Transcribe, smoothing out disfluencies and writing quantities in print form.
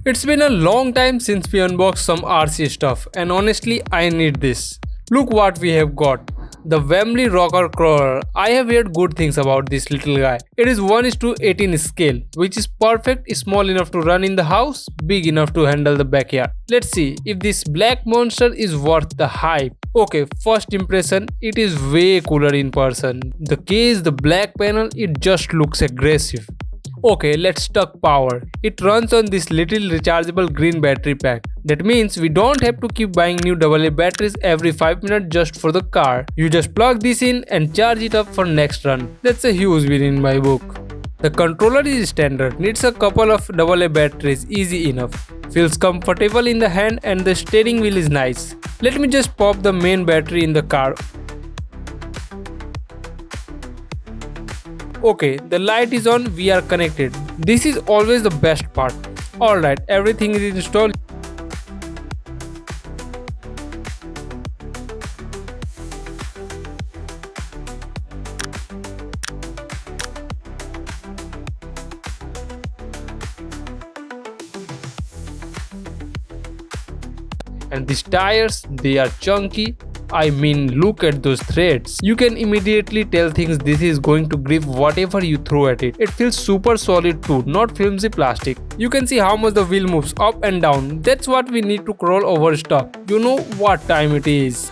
It's been a long time since we unboxed some RC stuff, and honestly I need this. Look what we have got. The Wembley Rock Crawler. I have heard good things about this little guy. It is 1:18 scale, which is perfect, small enough to run in the house, big enough to handle the backyard. Let's see if this black monster is worth the hype. Okay, first impression, it is way cooler in person. The case, the black panel, it just looks aggressive. Okay, let's talk power. It runs on this little rechargeable green battery pack. That means we don't have to keep buying new AA batteries every 5 minutes just for the car. You just plug this in and charge it up for next run. That's a huge win in my book. The controller is standard, needs a couple of AA batteries, easy enough. Feels comfortable in the hand and the steering wheel is nice. Let me just pop the main battery in the car. Okay, the light is on, we are connected. This is always the best part. Alright, everything is installed. And these tires, they are chunky. I mean, look at those threads. You can immediately tell things this is going to grip whatever you throw at it. It feels super solid too, not flimsy plastic. You can see how much the wheel moves up and down. That's what we need to crawl over stuff. You know what time it is.